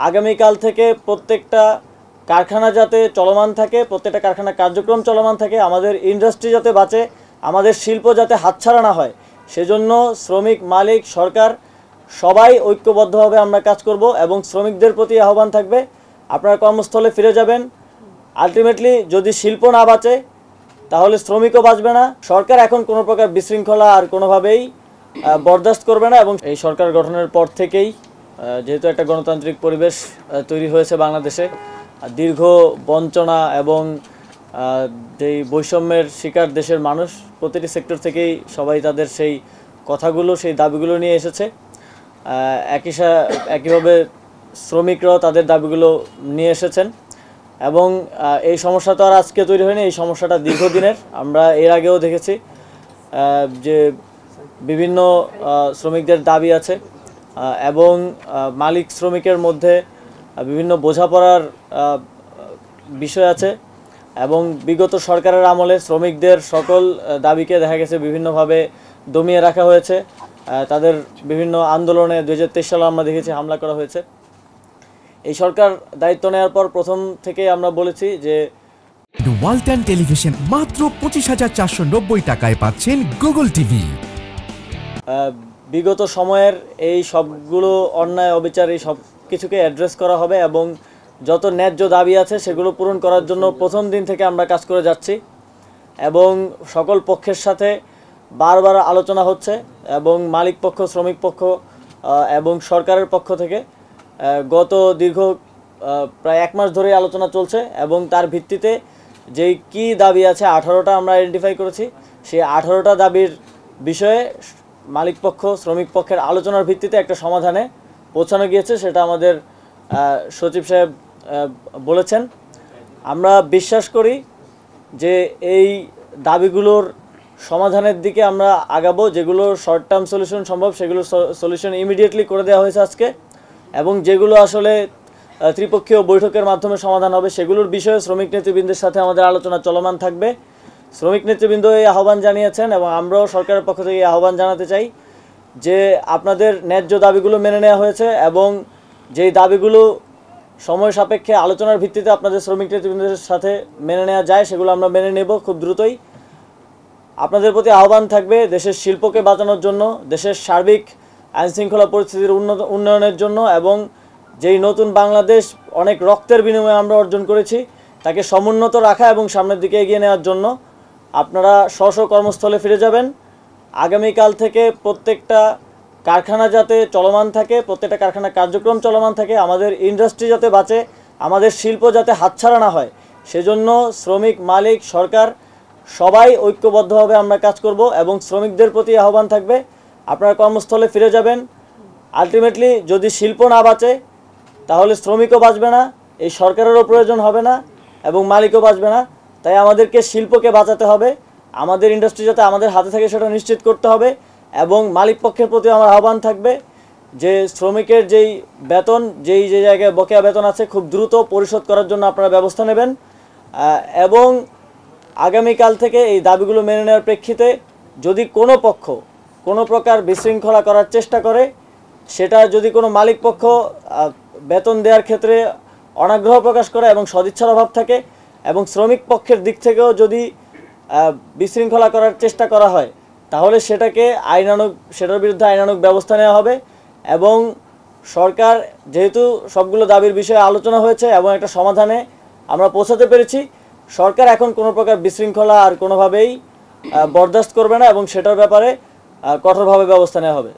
আগামীকাল থেকে প্রত্যেকটা কারখানা যাতে চলমান থাকে, প্রত্যেকটা কারখানা কার্যক্রম চলমান থাকে, আমাদের ইন্ডাস্ট্রি যাতে বাঁচে, আমাদের শিল্প যাতে হাতছাড়া না হয়, সেজন্য শ্রমিক, মালিক, সরকার সবাই ঐক্যবদ্ধভাবে আমরা কাজ করব এবং শ্রমিকদের প্রতি আহ্বান থাকবে আপনারা কর্মস্থলে ফিরে যাবেন। আলটিমেটলি যদি শিল্প না বাঁচে তাহলে শ্রমিকও বাঁচবে না। সরকার এখন কোনো প্রকার বিশৃঙ্খলা আর কোনোভাবেই বরদাস্ত করবে না এবং এই সরকার গঠনের পর থেকেই যেহেতু একটা গণতান্ত্রিক পরিবেশ তৈরি হয়েছে বাংলাদেশে, দীর্ঘ বঞ্চনা এবং যেই বৈষম্যের শিকার দেশের মানুষ প্রতিটি সেক্টর থেকেই সবাই তাদের সেই কথাগুলো, সেই দাবিগুলো নিয়ে এসেছে। একইভাবে শ্রমিকরাও তাদের দাবিগুলো নিয়ে এসেছেন এবং এই সমস্যা তো আর আজকে তৈরি হয়নি, এই সমস্যাটা দীর্ঘদিনের। আমরা এর আগেও দেখেছি যে বিভিন্ন শ্রমিকদের দাবি আছে এবং মালিক শ্রমিকের মধ্যে বিভিন্ন বোঝাপড়ার বিষয় আছে এবং বিগত সরকারের আমলে শ্রমিকদের সকল দাবিকে দেখা গেছে বিভিন্নভাবে দমিয়ে রাখা হয়েছে। তাদের বিভিন্ন আন্দোলনে 2023 সালে আমরা দেখেছি হামলা করা হয়েছে। এই সরকার দায়িত্ব নেওয়ার পর প্রথম থেকে আমরা বলেছি যে ওয়ালটন টেলিভিশন মাত্র 25,490 টাকায় পাচ্ছেন গুগল টিভি। বিগত সময়ের এই সবগুলো অন্যায়, অবিচার, এই সব কিছুকে অ্যাড্রেস করা হবে এবং যত ন্যায্য দাবি আছে সেগুলো পূরণ করার জন্য প্রথম দিন থেকে আমরা কাজ করে যাচ্ছি এবং সকল পক্ষের সাথে বারবার আলোচনা হচ্ছে এবং মালিক পক্ষ, শ্রমিক পক্ষ এবং সরকারের পক্ষ থেকে গত দীর্ঘ প্রায় 1 মাস ধরেই আলোচনা চলছে এবং তার ভিত্তিতে যেই কি দাবি আছে 18টা আমরা আইডেন্টিফাই করেছি। সেই 18টা দাবির বিষয়ে মালিক পক্ষ, শ্রমিক পক্ষের আলোচনার ভিত্তিতে একটা সমাধানে পৌঁছানো গিয়েছে, সেটা আমাদের সচিব সাহেব বলেছেন। আমরা বিশ্বাস করি যে এই দাবিগুলোর সমাধানের দিকে আমরা আগাবো। যেগুলো শর্ট টার্ম সলিউশন সম্ভব সেগুলো সলিউশন ইমিডিয়েটলি করে দেওয়া হয়েছে আজকে, এবং যেগুলো আসলে ত্রিপক্ষীয় বৈঠকের মাধ্যমে সমাধান হবে সেগুলোর বিষয়ে শ্রমিক নেতৃবৃন্দের সাথে আমাদের আলোচনা চলমান থাকবে। শ্রমিক নেতৃবৃন্দ এই আহ্বান জানিয়েছেন এবং আমরাও সরকারের পক্ষ থেকে এই আহ্বান জানাতে চাই যে আপনাদের ন্যায্য দাবিগুলো মেনে নেওয়া হয়েছে এবং যেই দাবিগুলো সময় সাপেক্ষে আলোচনার ভিত্তিতে আপনাদের শ্রমিক নেতৃবৃন্দের সাথে মেনে নেওয়া যায় সেগুলো আমরা মেনে নেব খুব দ্রুতই। আপনাদের প্রতি আহ্বান থাকবে দেশের শিল্পকে বাঁচানোর জন্য, দেশের সার্বিক আইনশৃঙ্খলা পরিস্থিতির উন্নয়নের জন্য এবং যেই নতুন বাংলাদেশ অনেক রক্তের বিনিময়ে আমরা অর্জন করেছি তাকে সমুন্নত রাখা এবং সামনের দিকে এগিয়ে নেওয়ার জন্য আপনারা স্ব কর্মস্থলে ফিরে যাবেন। আগামীকাল থেকে প্রত্যেকটা কারখানা যাতে চলমান থাকে, প্রত্যেকটা কারখানা কার্যক্রম চলমান থাকে, আমাদের ইন্ডাস্ট্রি যাতে বাঁচে, আমাদের শিল্প যাতে হাতছাড়া না হয়, সেজন্য শ্রমিক, মালিক, সরকার সবাই ঐক্যবদ্ধভাবে আমরা কাজ করব এবং শ্রমিকদের প্রতি আহ্বান থাকবে আপনারা কর্মস্থলে ফিরে যাবেন। আলটিমেটলি যদি শিল্প না বাঁচে তাহলে শ্রমিকও বাঁচবে না, এই সরকারেরও প্রয়োজন হবে না এবং মালিকও বাঁচবে না। তাই আমাদেরকে শিল্পকে বাঁচাতে হবে, আমাদের ইন্ডাস্ট্রি যাতে আমাদের হাতে থাকে সেটা নিশ্চিত করতে হবে এবং মালিক পক্ষের প্রতি আমার আহ্বান থাকবে যে শ্রমিকের যেই বেতন, যে জায়গায় বকেয়া বেতন আছে খুব দ্রুত পরিশোধ করার জন্য আপনারা ব্যবস্থা নেবেন এবং আগামীকাল থেকে এই দাবিগুলো মেনে নেওয়ার প্রেক্ষিতে যদি কোনো পক্ষ কোনো প্রকার বিশৃঙ্খলা করার চেষ্টা করে, সেটা যদি কোনো মালিক পক্ষ বেতন দেওয়ার ক্ষেত্রে অনাগ্রহ প্রকাশ করে এবং সদিচ্ছার অভাব থাকে এবং শ্রমিক পক্ষের দিক থেকেও যদি বিশৃঙ্খলা করার চেষ্টা করা হয় তাহলে সেটার বিরুদ্ধে আইনানুগ ব্যবস্থা নেওয়া হবে এবং সরকার যেহেতু সবগুলো দাবির বিষয়ে আলোচনা হয়েছে এবং একটা সমাধানে আমরা পৌঁছাতে পেরেছি, সরকার এখন কোনো প্রকার বিশৃঙ্খলা আর কোনোভাবেই বরদাস্ত করবে না এবং সেটার ব্যাপারে কঠোরভাবে ব্যবস্থা নেওয়া হবে।